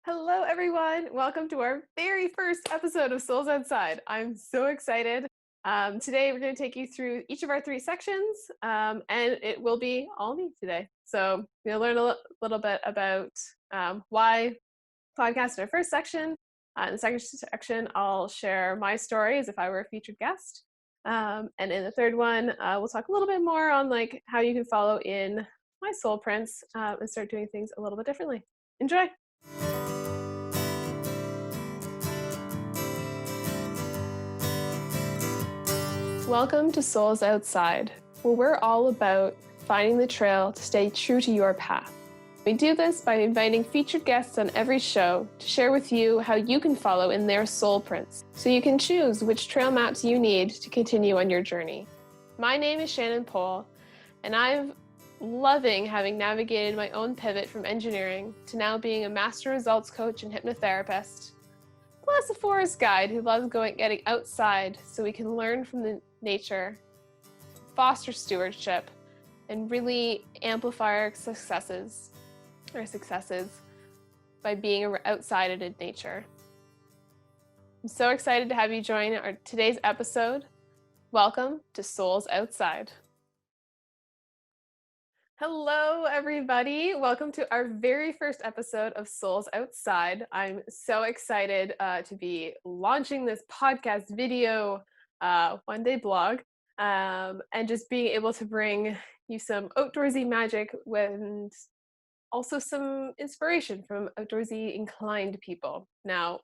Hello, everyone. Welcome to our very first episode of Souls Outside. I'm so excited. Today, we're going to take you through each of our three sections, and it will be all me today. So, we'll learn a little bit about why podcast in our first section. In the second section, I'll share my story as if I were a featured guest. And in the third one, we'll talk a little bit more on like how you can follow in my soul prints and start doing things a little bit differently. Enjoy. Welcome to Souls Outside, where we're all about finding the trail to stay true to your path. We do this by inviting featured guests on every show to share with you how you can follow in their soul prints, so you can choose which trail maps you need to continue on your journey. My name is Shannon M, and I'm loving having navigated my own pivot from engineering to now being a master results coach and hypnotherapist, plus a forest guide who loves getting outside so we can learn from the nature, foster stewardship, and really amplify our successes by being outside in nature. I'm so excited to have you join today's episode. Welcome to Souls Outside. Hello, everybody. Welcome to our very first episode of Souls Outside. I'm so excited to be launching this podcast video one day blog and just being able to bring you some outdoorsy magic and also some inspiration from outdoorsy inclined people. Now,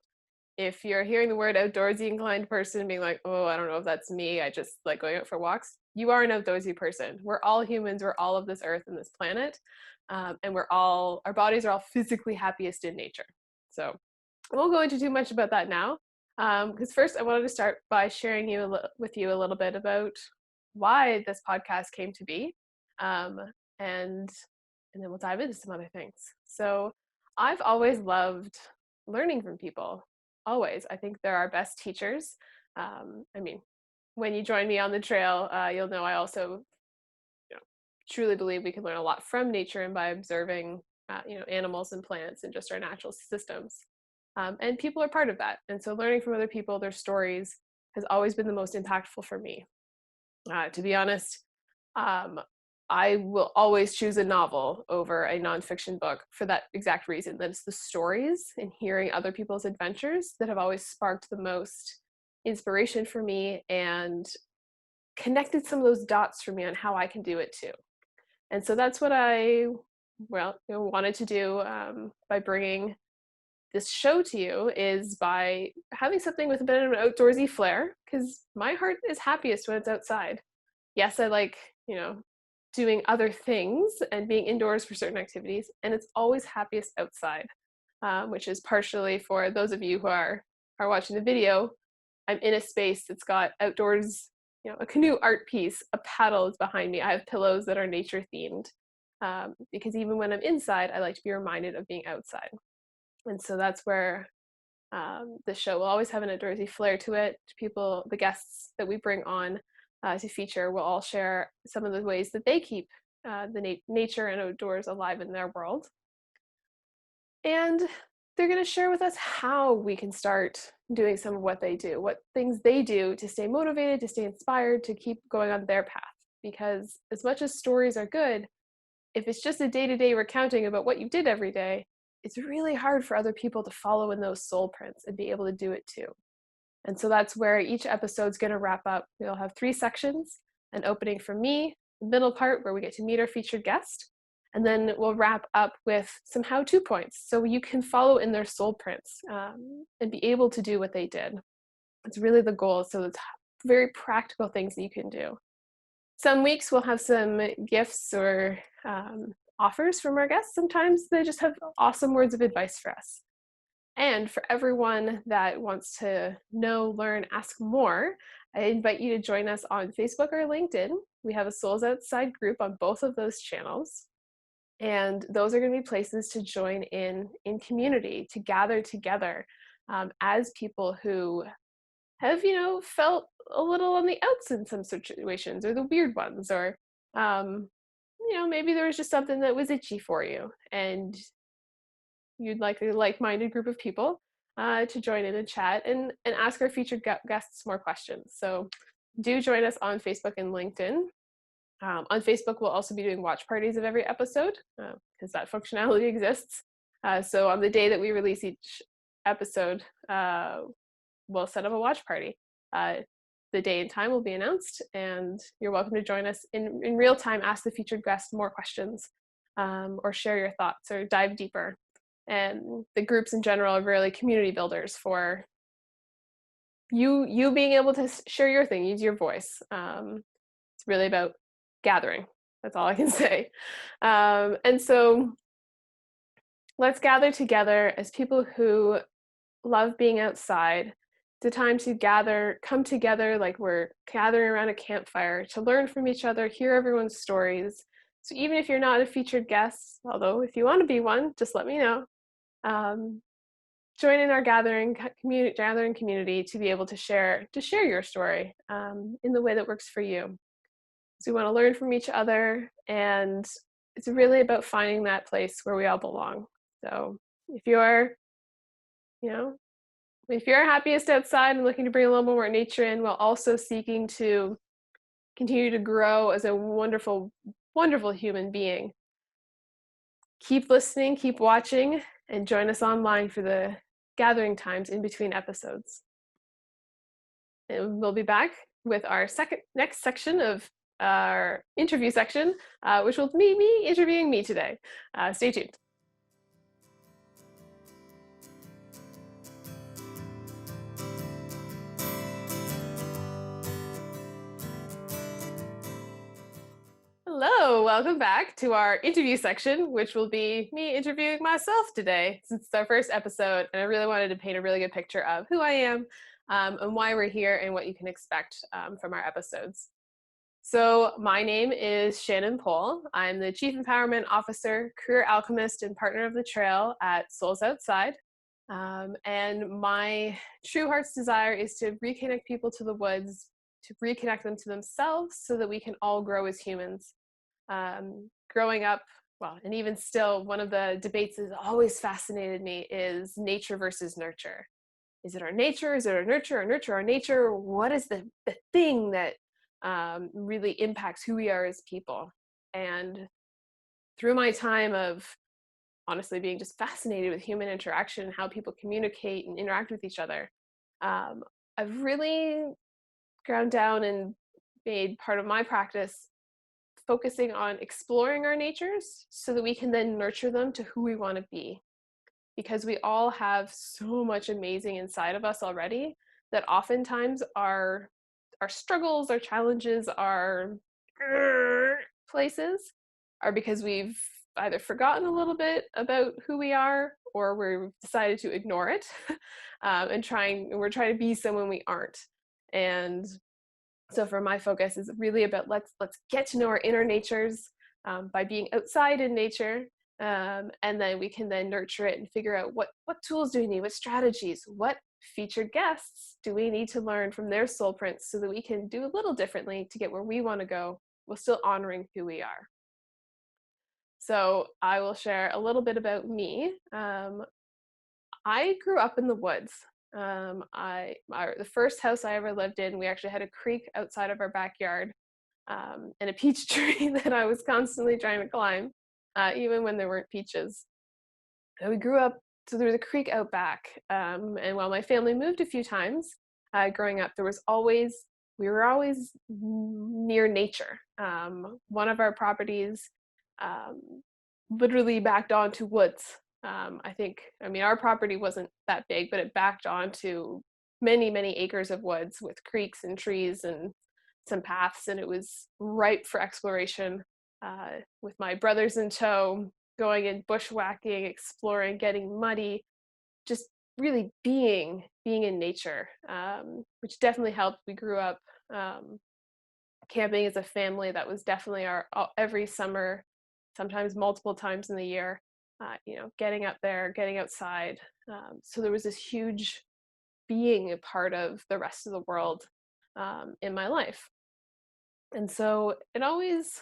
if you're hearing the word outdoorsy inclined person being like, oh, I don't know if that's me, I just like going out for walks, you are an outdoorsy person. We're all humans, we're all of this earth and this planet, and our bodies are all physically happiest in nature. So I won't go into too much about that now, because first I wanted to start by sharing with you a little bit about why this podcast came to be, and then we'll dive into some other things. So I've always loved learning from people. Always. I think they're our best teachers. When you join me on the trail, you'll know I also truly believe we can learn a lot from nature and by observing animals and plants and just our natural systems. And people are part of that. And so learning from other people, their stories, has always been the most impactful for me. To be honest, I will always choose a novel over a nonfiction book for that exact reason, that it's the stories and hearing other people's adventures that have always sparked the most inspiration for me and connected some of those dots for me on how I can do it too. And so that's what I wanted to do by bringing this show to you, is by having something with a bit of an outdoorsy flair, because my heart is happiest when it's outside. Yes, I like, doing other things and being indoors for certain activities, and it's always happiest outside, which is partially for those of you who are watching the video. I'm in a space that's got outdoors, a canoe art piece, a paddle is behind me. I have pillows that are nature themed, because even when I'm inside, I like to be reminded of being outside. And so that's where the show will always have an outdoorsy flair to it. The guests that we bring on to feature will all share some of the ways that they keep the nature and outdoors alive in their world. And they're going to share with us how we can start doing some of what they do, what things they do to stay motivated, to stay inspired, to keep going on their path. Because as much as stories are good, if it's just a day-to-day recounting about what you did every day, it's really hard for other people to follow in those soul prints and be able to do it too. And so that's where each episode's going to wrap up. We'll have three sections: an opening from me, the middle part where we get to meet our featured guest, and then we'll wrap up with some how-to points so you can follow in their soul prints and be able to do what they did. It's really the goal. So it's very practical things that you can do. Some weeks we'll have some gifts or offers from our guests. Sometimes they just have awesome words of advice for us. And for everyone that wants to know, learn, ask more, I invite you to join us on Facebook or LinkedIn. We have a Souls Outside group on both of those channels. And those are going to be places to join in community, to gather together as people who have, felt a little on the outs in some situations, or the weird ones, or, maybe there was just something that was itchy for you. And you'd like a like-minded group of people to join in and chat and ask our featured guests more questions. So do join us on Facebook and LinkedIn. On Facebook, we'll also be doing watch parties of every episode because that functionality exists. So on the day that we release each episode, we'll set up a watch party. The day and time will be announced, and you're welcome to join us in real time, ask the featured guests more questions, or share your thoughts or dive deeper. And the groups in general are really community builders for you being able to share your thing, use your voice. It's really about gathering. That's all I can say. And so let's gather together as people who love being outside. It's a time to gather, come together like we're gathering around a campfire to learn from each other, hear everyone's stories. So even if you're not a featured guest, although if you want to be one, just let me know. Um, Join in our gathering community to be able to share your story in the way that works for you. So we want to learn from each other, and it's really about finding that place where we all belong. So if you're, you know, if you're happiest outside and looking to bring a little more nature in while also seeking to continue to grow as a wonderful, wonderful human being, keep listening, keep watching, and join us online for the gathering times in between episodes. And we'll be back with our next section of our interview section, which will be me interviewing me today. Stay tuned. Hello, welcome back to our interview section, which will be me interviewing myself today, since it's our first episode, and I really wanted to paint a really good picture of who I am and why we're here and what you can expect from our episodes. So my name is Shannon M. I'm the Chief Empowerment Officer, Career Alchemist, and Partner of the Trail at Souls Outside. And my true heart's desire is to reconnect people to the woods, to reconnect them to themselves so that we can all grow as humans. Growing up, well, and even still, one of the debates that always fascinated me is nature versus nurture. Is it our nature? Is it our nurture? Our nurture, our nature? What is the thing that really impacts who we are as people? And through my time of honestly being just fascinated with human interaction and how people communicate and interact with each other, I've really ground down and made part of my practice focusing on exploring our natures so that we can then nurture them to who we want to be. Because we all have so much amazing inside of us already that oftentimes our struggles, our challenges, our places are because we've either forgotten a little bit about who we are or we've decided to ignore it and we're trying to be someone we aren't. And so for my focus is really about let's get to know our inner natures by being outside in nature, and then we can then nurture it and figure out what tools do we need, what strategies, what featured guests do we need to learn from their soul prints so that we can do a little differently to get where we want to go while still honoring who we are. So I will share a little bit about me. I grew up in the woods. The first house I ever lived in, we actually had a creek outside of our backyard, and a peach tree that I was constantly trying to climb, even when there weren't peaches. And we grew up, so there was a creek out back, and while my family moved a few times growing up, we were always near nature. One of our properties um, literally backed onto woods. Our property wasn't that big, but it backed onto many, many acres of woods with creeks and trees and some paths, and it was ripe for exploration. With my brothers in tow, going and bushwhacking, exploring, getting muddy, just really being in nature, which definitely helped. We grew up camping as a family. That was definitely our every summer, sometimes multiple times in the year. Getting up there, getting outside. So there was this huge being a part of the rest of the world in my life. And so it always,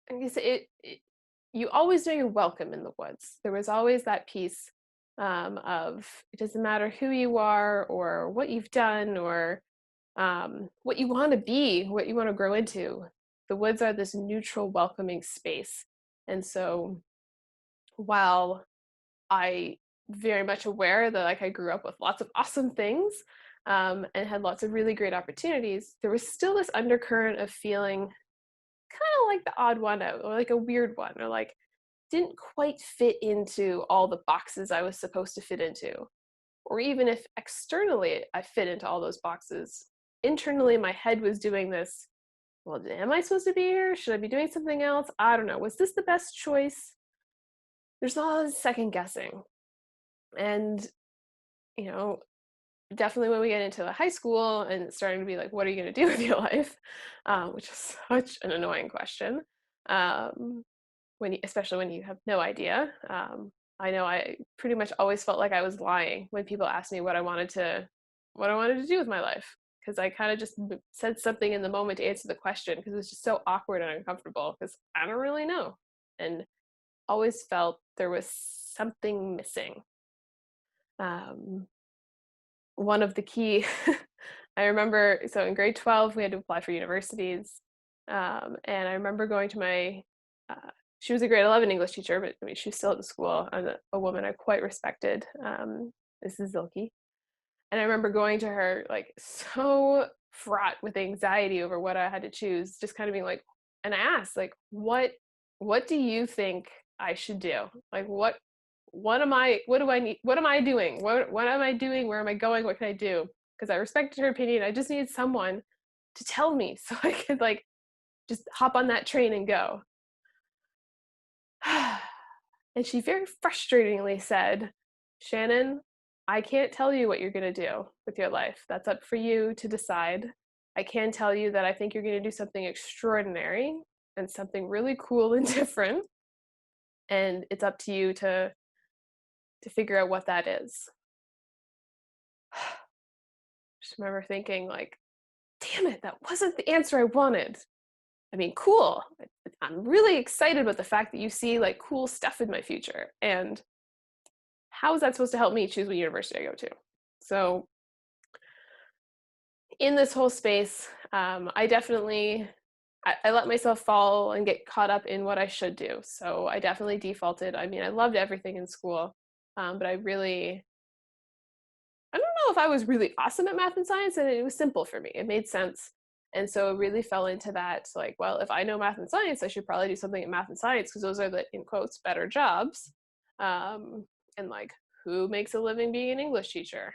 I guess you always know you're welcome in the woods. There was always that piece of it doesn't matter who you are or what you've done or what you want to be, what you want to grow into. The woods are this neutral, welcoming space. And so while I very much aware that like I grew up with lots of awesome things and had lots of really great opportunities, there was still this undercurrent of feeling kind of like the odd one out or like a weird one or like didn't quite fit into all the boxes I was supposed to fit into. Or even if externally I fit into all those boxes, internally my head was doing this, well, am I supposed to be here? Should I be doing something else? I don't know. Was this the best choice? There's all this second guessing. And, you know, definitely when we get into the high school and it's starting to be like, what are you going to do with your life? Which is such an annoying question. Um, especially when you have no idea. I know I pretty much always felt like I was lying when people asked me what I wanted to do with my life because I kind of just said something in the moment to answer the question because it's just so awkward and uncomfortable because I don't really know and always felt there was something missing. Um, One of the key I remember so in grade 12 we had to apply for universities and I remember going to my she was a grade 11 English teacher, but I mean she was still at the school and a woman I quite respected, Mrs. Zilke. And I remember going to her like so fraught with anxiety over what I had to choose, just kind of being like, and I asked like, what do you think I should do? Like what do I need? What am I doing? What am I doing? Where am I going? What can I do? Because I respected her opinion. I just needed someone to tell me so I could like just hop on that train and go. And she very frustratingly said, Shannon, I can't tell you what you're going to do with your life. That's up for you to decide. I can tell you that I think you're going to do something extraordinary and something really cool and different. And it's up to you to figure out what that is. Just remember thinking like, damn it, that wasn't the answer I wanted. I mean, cool. I'm really excited about the fact that you see like cool stuff in my future. And how is that supposed to help me choose what university I go to? So in this whole space, I definitely I let myself fall and get caught up in what I should do. So I definitely defaulted. I mean, I loved everything in school, but I don't know if I was really awesome at math and science, and it was simple for me. It made sense. And so it really fell into that, like, well, if I know math and science, I should probably do something in math and science because those are the, in quotes, better jobs. And like, who makes a living being an English teacher?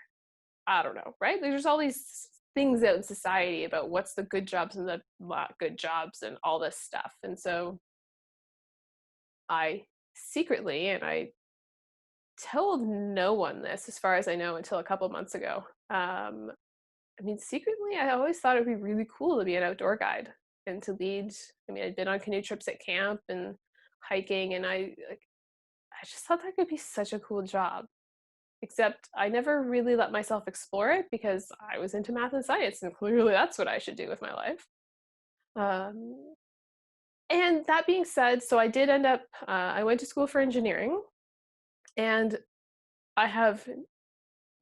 I don't know, right? There's just all these things out in society about what's the good jobs and the not good jobs and all this stuff. And so I secretly, and I told no one this as far as I know until a couple months ago. I mean, secretly, I always thought it would be really cool to be an outdoor guide and to lead. I mean, I'd been on canoe trips at camp and hiking, and I just thought that could be such a cool job. Except I never really let myself explore it because I was into math and science, and clearly that's what I should do with my life. Um, and that being said, so I did end up, I went to school for engineering, and I have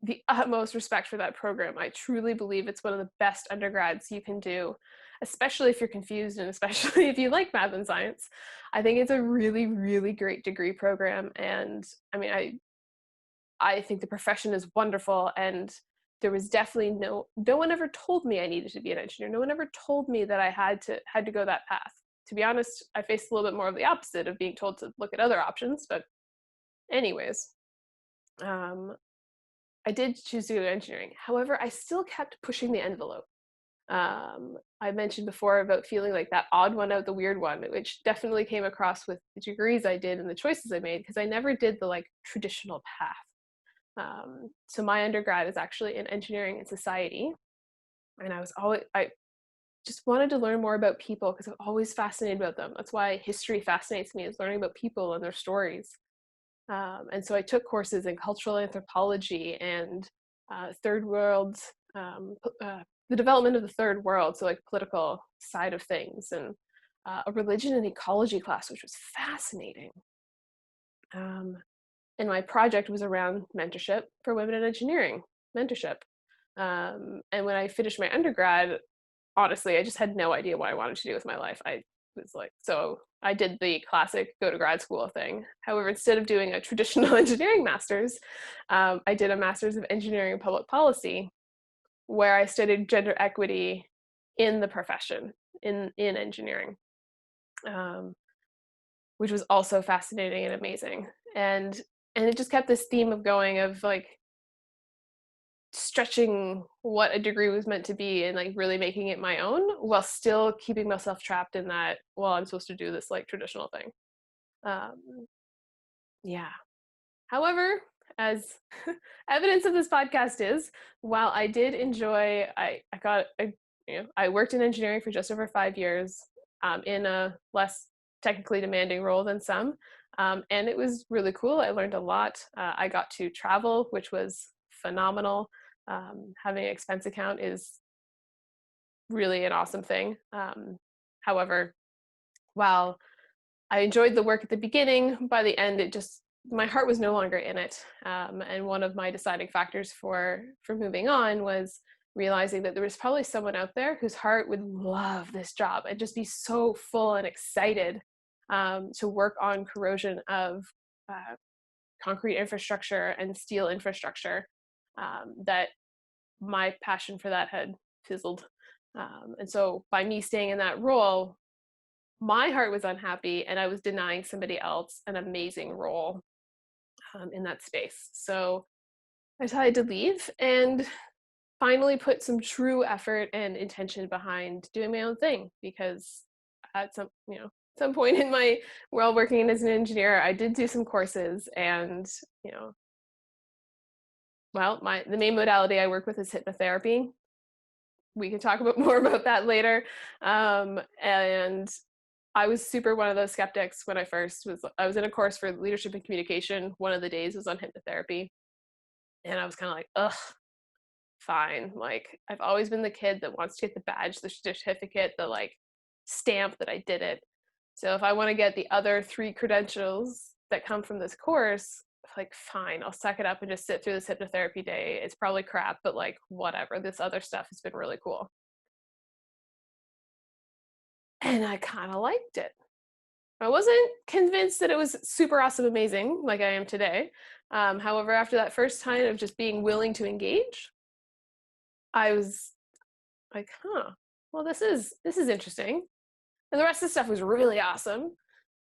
the utmost respect for that program. I truly believe it's one of the best undergrads you can do, especially if you're confused and especially if you like math and science. I think it's a really, really great degree program. And I mean, I think the profession is wonderful. And there was definitely no one ever told me I needed to be an engineer. No one ever told me that I had to go that path. To be honest, I faced a little bit more of the opposite of being told to look at other options. But anyways, um, I did choose to go to engineering. However, I still kept pushing the envelope. I mentioned before about feeling like that odd one out, the weird one, which definitely came across with the degrees I did and the choices I made because I never did the like traditional path. So my undergrad is actually in engineering and society, and I just wanted to learn more about people because I'm always fascinated about them. That's why history fascinates me, is learning about people and their stories. And so I took courses in cultural anthropology and third world, the development of the third world, so like political side of things, and a religion and ecology class, which was fascinating. And my project was around mentorship for women in engineering, mentorship. And when I finished my undergrad, honestly, I just had no idea what I wanted to do with my life. I was like, so I did the classic go to grad school thing. However, instead of doing a traditional engineering master's, I did a master's of engineering and public policy, where I studied gender equity in the profession in engineering, um, which was also fascinating and amazing. And it just kept this theme of going of like stretching what a degree was meant to be and like really making it my own while still keeping myself trapped in that, well, I'm supposed to do this like traditional thing. Um, yeah. However, as evidence of this podcast is, while I did enjoy, I got, I worked in engineering for just over 5 years, in a less technically demanding role than some. And it was really cool. I learned a lot. I got to travel, which was phenomenal. Having an expense account is really an awesome thing. However, while I enjoyed the work at the beginning, by the end, it just, my heart was no longer in it. And one of my deciding factors for moving on was realizing that there was probably someone out there whose heart would love this job and just be so full and excited to work on corrosion of concrete infrastructure and steel infrastructure, that my passion for that had fizzled. And so by me staying in that role, my heart was unhappy and I was denying somebody else an amazing role in that space. So I decided to leave and finally put some true effort and intention behind doing my own thing, because at some point in my world working as an engineer, I did do some courses, and well, the main modality I work with is hypnotherapy. We can talk about more about that later. And I was super one of those skeptics when I was in a course for leadership and communication. One of the days was on hypnotherapy. And I was kind of like, ugh, fine. Like, I've always been the kid that wants to get the badge, the certificate, the like stamp that I did it. So if I want to get the other 3 credentials that come from this course, like, fine, I'll suck it up and just sit through this hypnotherapy day. It's probably crap, but like, whatever. This other stuff has been really cool. And I kind of liked it. I wasn't convinced that it was super awesome, amazing like I am today. However, after that first time of just being willing to engage, I was like, huh, well, this is interesting. And the rest of the stuff was really awesome.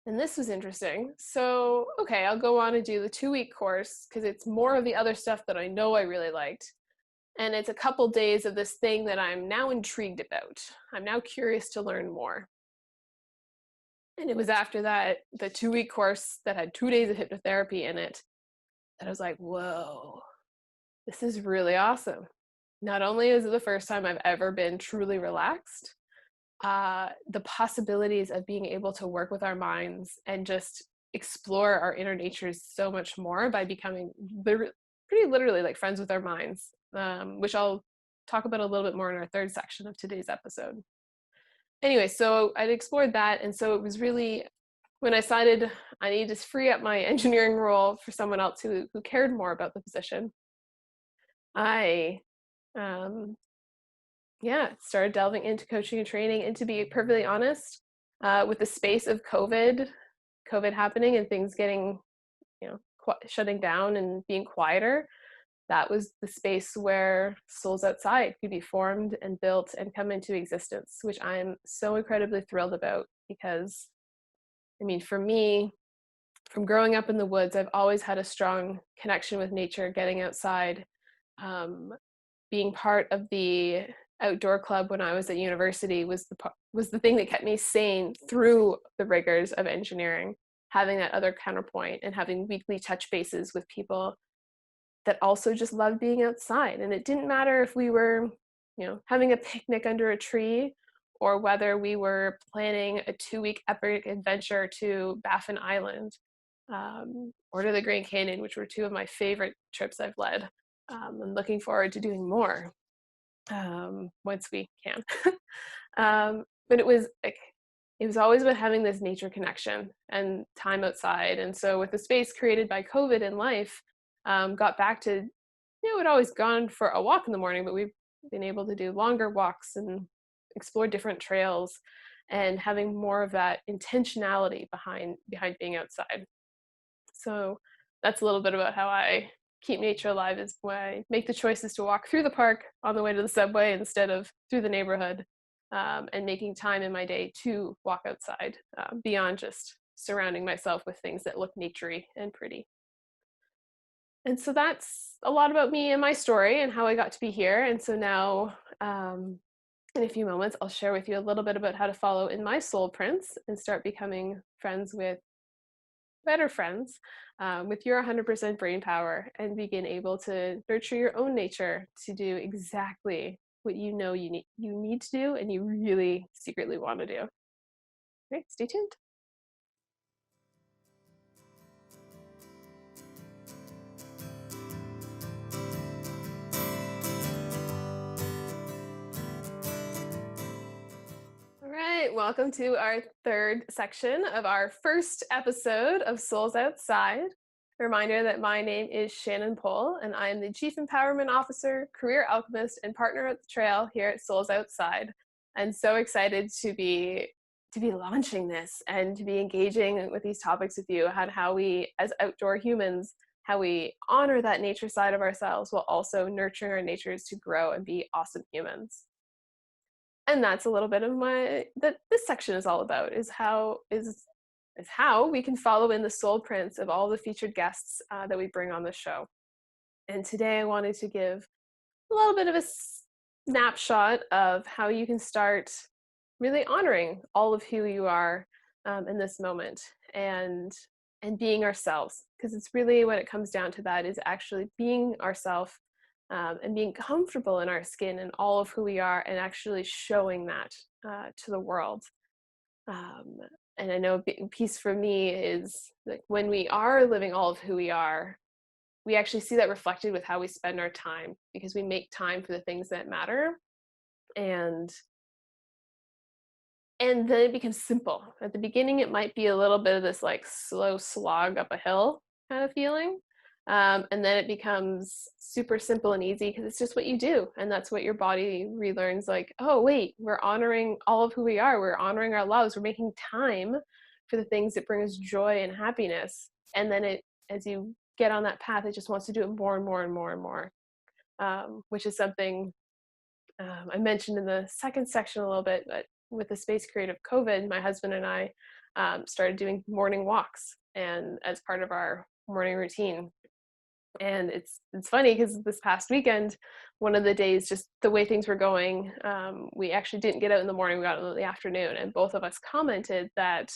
And this was interesting. So, okay, I'll go on and do the 2-week course because it's more of the other stuff that I know I really liked. And it's a couple days of this thing that I'm now intrigued about. I'm now curious to learn more. And it was after that, the 2-week course that had 2 days of hypnotherapy in it, that I was like, whoa, this is really awesome. Not only is it the first time I've ever been truly relaxed, the possibilities of being able to work with our minds and just explore our inner natures so much more by becoming pretty literally like friends with our minds, which I'll talk about a little bit more in our 3rd section of today's episode. Anyway, so I'd explored that. And so it was really when I decided I needed to free up my engineering role for someone else who cared more about the position, I started delving into coaching and training. And to be perfectly honest, with the space of COVID happening and things getting, shutting down and being quieter, that was the space where Souls Outside could be formed and built and come into existence, which I'm so incredibly thrilled about. Because, I mean, for me, from growing up in the woods, I've always had a strong connection with nature, getting outside, being part of the outdoor club when I was at university was the thing that kept me sane through the rigors of engineering. Having that other counterpoint and having weekly touch bases with people that also just loved being outside. And it didn't matter if we were, having a picnic under a tree, or whether we were planning a 2-week epic adventure to Baffin Island, or to the Grand Canyon, which were 2 of my favorite trips I've led. I'm looking forward to doing more once we can. But it was like, it was always about having this nature connection and time outside. And so with the space created by COVID in life, got back to, we'd always gone for a walk in the morning, but we've been able to do longer walks and explore different trails and having more of that intentionality behind being outside. So that's a little bit about how I keep nature alive, is when I make the choices to walk through the park on the way to the subway instead of through the neighborhood, and making time in my day to walk outside, beyond just surrounding myself with things that look naturey and pretty. And so that's a lot about me and my story and how I got to be here. And so now, in a few moments, I'll share with you a little bit about how to follow in my soul prints and start becoming friends with better friends, with your 100% brain power, and begin able to nurture your own nature to do exactly what you need to do and you really secretly want to do. Right, stay tuned. All right, welcome to our third section of our first episode of Souls Outside. A reminder that my name is Shannon M, and I am the Chief Empowerment Officer, Career Alchemist, and Partner at the Trail here at Souls Outside. I'm so excited to be launching this and to be engaging with these topics with you, on how we, as outdoor humans, how we honor that nature side of ourselves while also nurturing our natures to grow and be awesome humans. And that's a little bit of that this section is all about, is how we can follow in the soul prints of all the featured guests, that we bring on the show. And today I wanted to give a little bit of a snapshot of how you can start really honoring all of who you are, in this moment, and being ourselves, because it's really what it comes down to, that is actually being ourselves, and being comfortable in our skin and all of who we are, and actually showing that, to the world. Um, and I know a big piece for me is like, when we are living all of who we are, we actually see that reflected with how we spend our time, because we make time for the things that matter. and and then it becomes simple. At the beginning, it might be a little bit of this like slow slog up a hill kind of feeling. And then it becomes super simple and easy, because it's just what you do. And that's what your body relearns, like, oh, wait, we're honoring all of who we are. We're honoring our loves. We're making time for the things that bring us joy and happiness. And then as you get on that path, it just wants to do it more and more and more and more, which is something, I mentioned in the second section a little bit. But with the space creative COVID, my husband and I, started doing morning walks, and as part of our morning routine. And it's funny, because this past weekend, one of the days, just the way things were going, we actually didn't get out in the morning. We got out in the afternoon, and both of us commented that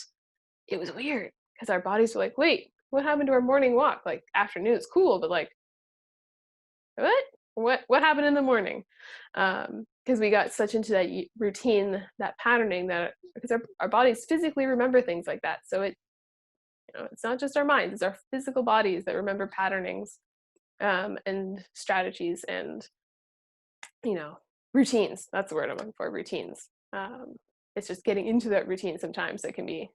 it was weird, because our bodies were like, "Wait, what happened to our morning walk? Like, afternoon is cool, but like, what? What happened in the morning?" Because we got such into that routine, that patterning, that because our bodies physically remember things like that. So it's not just our minds; it's our physical bodies that remember patternings, and strategies, and you know routines. That's the word I'm looking for. Routines. It's just getting into that routine sometimes that can be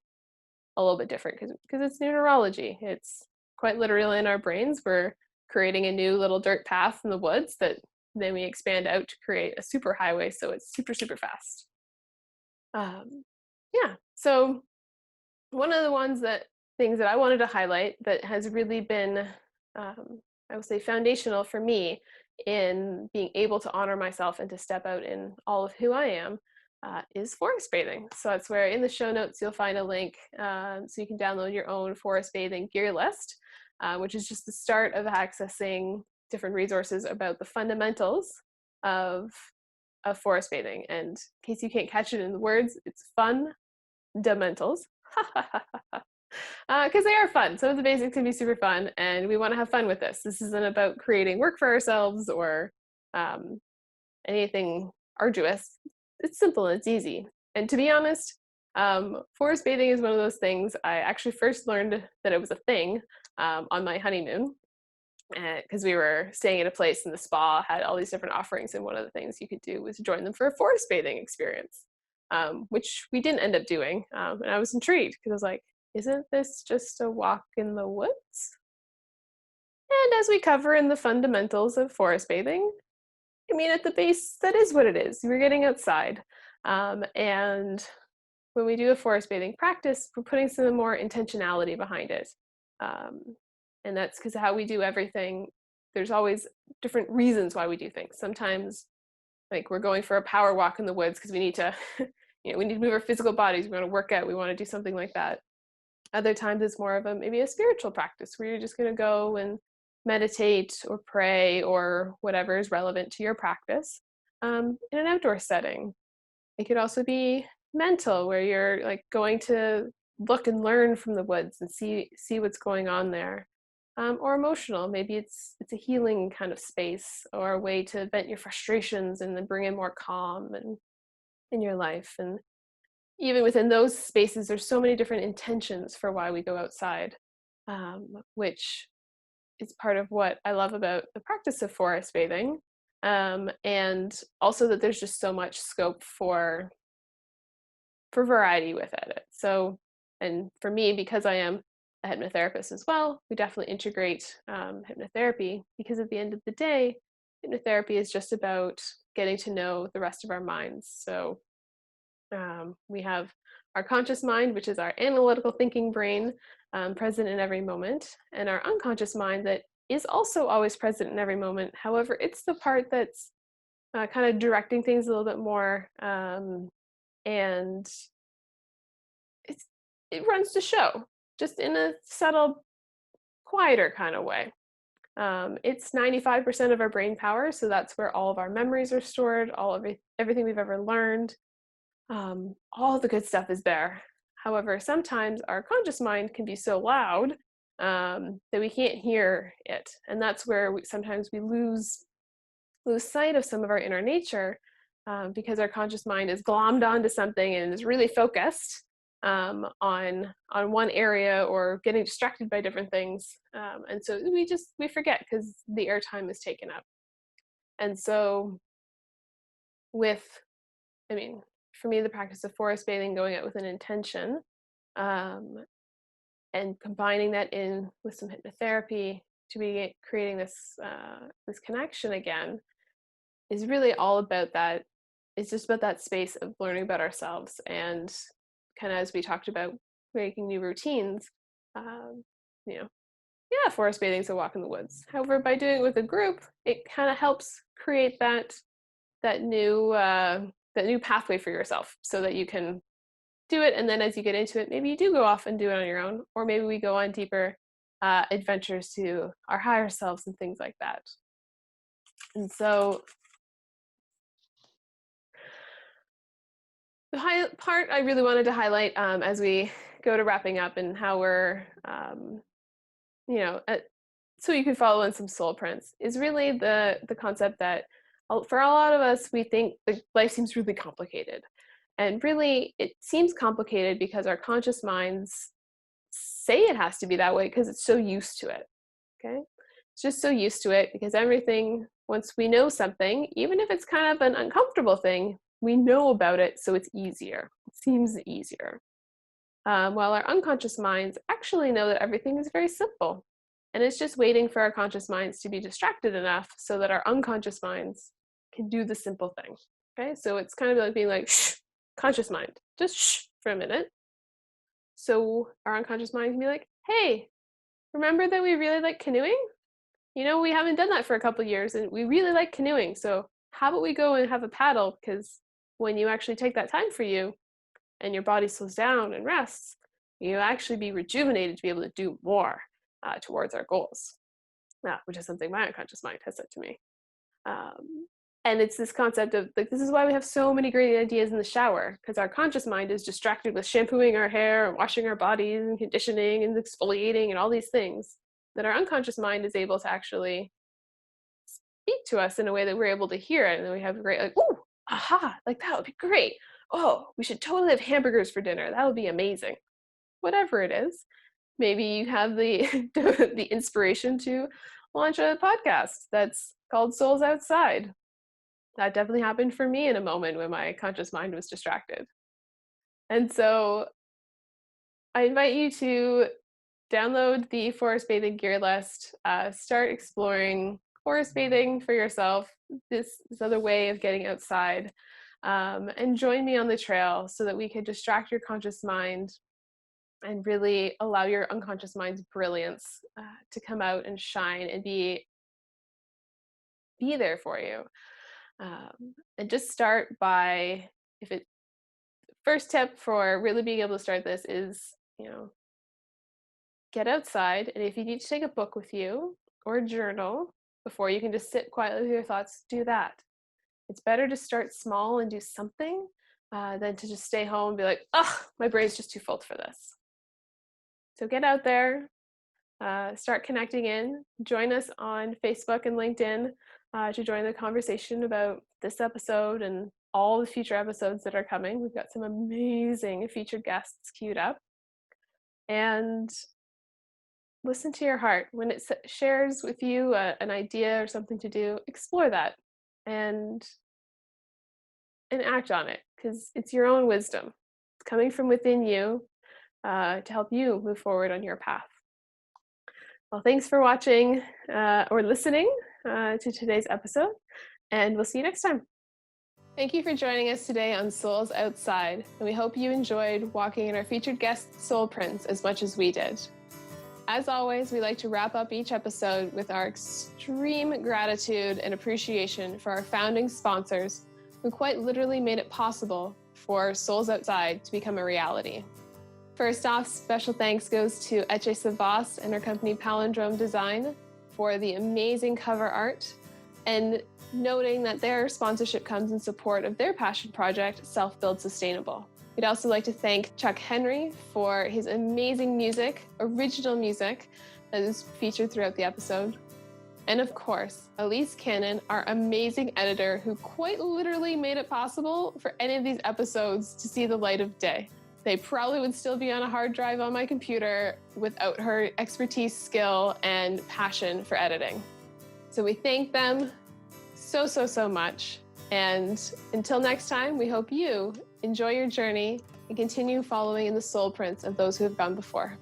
a little bit different, because it's new neurology. It's quite literally in our brains. We're creating a new little dirt path in the woods that then we expand out to create a super highway, so it's super super fast. Um, yeah. So one of the things that I wanted to highlight that has really been, I would say, foundational for me in being able to honor myself and to step out in all of who I am, is forest bathing. So that's where in the show notes you'll find a link, so you can download your own forest bathing gear list, which is just the start of accessing different resources about the fundamentals of forest bathing. And in case you can't catch it in the words, it's fundamentals. Because they are fun. Some of the basics can be super fun, and we want to have fun with this. This isn't about creating work for ourselves or, anything arduous. It's simple and it's easy. And to be honest, forest bathing is one of those things I actually first learned that it was a thing, on my honeymoon, because we were staying at a place, and the spa had all these different offerings, and one of the things you could do was join them for a forest bathing experience. which we didn't end up doing. And I was intrigued because I was like, isn't this just a walk in the woods? And as we cover in the fundamentals of forest bathing, I mean, at the base, that is what it is. We're getting outside. And when we do a forest bathing practice, we're putting some more intentionality behind it. Um, and that's because how we do everything, there's always different reasons why we do things. Sometimes, like, we're going for a power walk in the woods because we need to, we need to move our physical bodies. We want to work out. We want to do something like that. Other times it's more of maybe a spiritual practice where you're just going to go and meditate or pray or whatever is relevant to your practice in an outdoor setting. It could also be mental, where you're like going to look and learn from the woods and see what's going on there. Or emotional, maybe it's a healing kind of space or a way to vent your frustrations and then bring in more calm and in your life. And even within those spaces, there's so many different intentions for why we go outside, which is part of what I love about the practice of forest bathing. And also that there's just so much scope for variety within it. So, and for me, because I am a hypnotherapist as well, we definitely integrate hypnotherapy, because at the end of the day, hypnotherapy is just about getting to know the rest of our minds. So we have our conscious mind, which is our analytical thinking brain, present in every moment, and our unconscious mind that is also always present in every moment. However, it's the part that's kind of directing things a little bit more, and it runs the show, just in a subtle, quieter kind of way. It's 95% of our brain power, so that's where all of our memories are stored, everything we've ever learned. All the good stuff is there. However, sometimes our conscious mind can be so loud that we can't hear it, and that's where sometimes we lose sight of some of our inner nature, because our conscious mind is glommed onto something and is really focused on one area, or getting distracted by different things, and so we forget because the airtime is taken up. And so with, I mean, for me, the practice of forest bathing, going out with an intention, um, and combining that in with some hypnotherapy to be creating this connection again, is really all about that. It's just about that space of learning about ourselves, and kind of, as we talked about, making new routines. Um, you know, yeah, forest bathing is a walk in the woods. However, by doing it with a group, it kind of helps create that new pathway for yourself, so that you can do it. And then as you get into it, maybe you do go off and do it on your own, or maybe we go on deeper adventures to our higher selves and things like that. And so the part I really wanted to highlight, as we go to wrapping up, and how we're, you know, so you can follow in some soul prints, is really the concept that for a lot of us, we think life seems really complicated. And really, it seems complicated because our conscious minds say it has to be that way because it's so used to it. Okay? It's just so used to it because everything, once we know something, even if it's kind of an uncomfortable thing, we know about it, so it's easier. It seems easier. While our unconscious minds actually know that everything is very simple. And it's just waiting for our conscious minds to be distracted enough so that our unconscious minds can do the simple thing. Okay, so it's kind of like being like, shh, conscious mind, just shh for a minute. So our unconscious mind can be like, hey, remember that we really like canoeing? We haven't done that for a couple of years and we really like canoeing. So how about we go and have a paddle? Because when you actually take that time for you and your body slows down and rests, you'll actually be rejuvenated to be able to do more towards our goals, which is something my unconscious mind has said to me. And it's this concept of, like, this is why we have so many great ideas in the shower, because our conscious mind is distracted with shampooing our hair and washing our bodies and conditioning and exfoliating and all these things, that our unconscious mind is able to actually speak to us in a way that we're able to hear it. And then we have a great, like, ooh, aha, like that would be great. Oh, we should totally have hamburgers for dinner. That would be amazing. Whatever it is. Maybe you have the the inspiration to launch a podcast that's called Souls Outside. That definitely happened for me in a moment when my conscious mind was distracted. And so I invite you to download the forest bathing gear list, start exploring forest bathing for yourself, this other way of getting outside, and join me on the trail so that we can distract your conscious mind and really allow your unconscious mind's brilliance to come out and shine and be there for you. And just start by, if it first tip for really being able to start this is, get outside, and if you need to take a book with you or a journal before you can just sit quietly with your thoughts, do that. It's better to start small and do something than to just stay home and be like, oh, my brain's just too full for this. So get out there, start connecting in. Join us on Facebook and LinkedIn to join the conversation about this episode and all the future episodes that are coming. We've got some amazing featured guests queued up. And listen to your heart. When it shares with you an idea or something to do, explore that and act on it, because it's your own wisdom. It's coming from within you to help you move forward on your path. Well, thanks for watching or listening to today's episode, and we'll see you next time. Thank you for joining us today on Souls Outside, and we hope you enjoyed walking in our featured guest soul prints as much as we did. As always, we like to wrap up each episode with our extreme gratitude and appreciation for our founding sponsors, who quite literally made it possible for Souls Outside to become a reality. First off, special thanks goes to Etche Savas and her company Palindrome Design for the amazing cover art, and noting that their sponsorship comes in support of their passion project, Self Build Sustainable. We'd also like to thank Chuck Henry for his amazing music, original music, that is featured throughout the episode. And of course, Elise Cannon, our amazing editor, who quite literally made it possible for any of these episodes to see the light of day. They probably would still be on a hard drive on my computer without her expertise, skill, and passion for editing. So we thank them so much. And until next time, we hope you enjoy your journey and continue following in the soul prints of those who have gone before.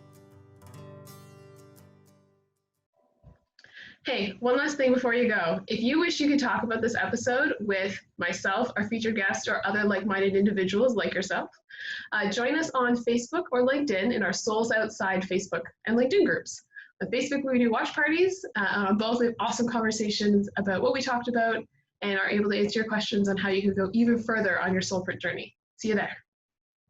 Hey, one last thing before you go. If you wish you could talk about this episode with myself, our featured guest, or other like-minded individuals like yourself, join us on Facebook or LinkedIn in our Souls Outside Facebook and LinkedIn groups. On Facebook, we do watch parties. On both, we have awesome conversations about what we talked about and are able to answer your questions on how you can go even further on your soul print journey. See you there.